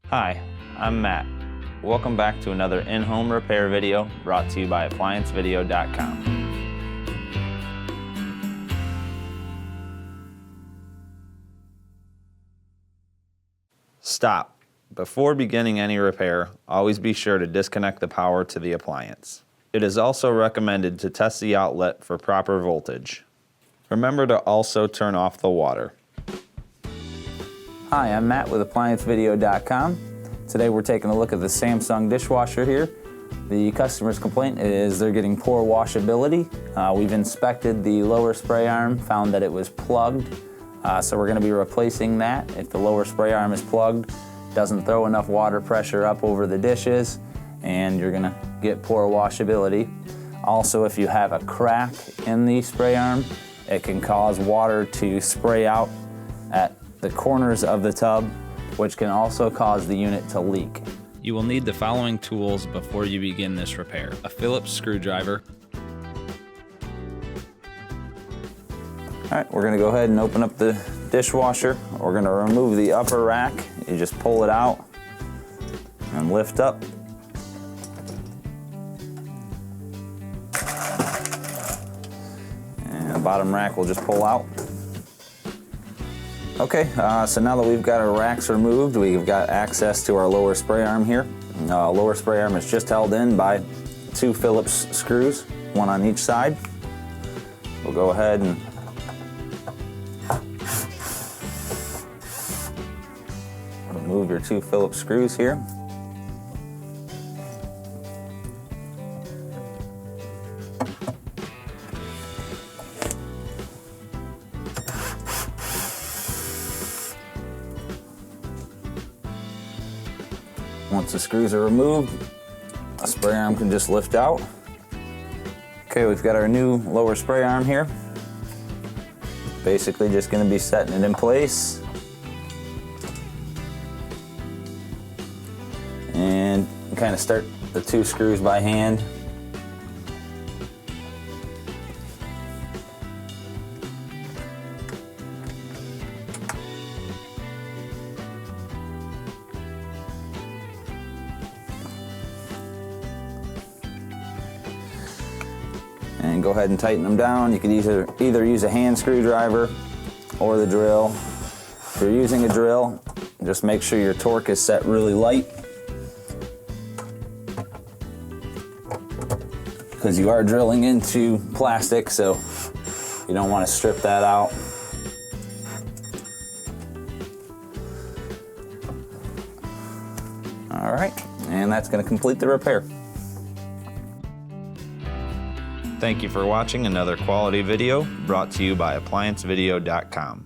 Hi, I'm Matt. Welcome back to another in-home repair video brought to you by ApplianceVideo.com. Stop. Before beginning any repair, always be sure to disconnect the power to the appliance. It is also recommended to test the outlet for proper voltage. Remember to also turn off the water. Hi, I'm Matt with ApplianceVideo.com. Today we're taking a look at the Samsung dishwasher here. The customer's complaint is they're getting poor washability. We've inspected the lower spray arm, found that it was plugged. So we're going to be replacing that. If the lower spray arm is plugged, doesn't throw enough water pressure up over the dishes, and you're going to get poor washability. Also, if you have a crack in the spray arm, it can cause water to spray out at the corners of the tub, which can also cause the unit to leak. You will need the following tools before you begin this repair: a Phillips screwdriver. All right, we're gonna go ahead and open up the dishwasher. We're gonna remove the upper rack. You just pull it out and lift up. And the bottom rack will just pull out. Okay, so now that we've got our racks removed, we've got access to our lower spray arm here. Lower spray arm is just held in by 2 Phillips screws, one on each side. We'll go ahead and remove your 2 Phillips screws here. Once the screws are removed, the spray arm can just lift out. Okay, we've got our new lower spray arm here. Basically just going to be setting it in place. And kind of start the 2 screws by hand. And go ahead and tighten them down. You could either use a hand screwdriver or the drill. If you're using a drill, just make sure your torque is set really light, because you are drilling into plastic, so you don't want to strip that out. All right, and that's going to complete the repair. Thank you for watching another quality video brought to you by ApplianceVideo.com.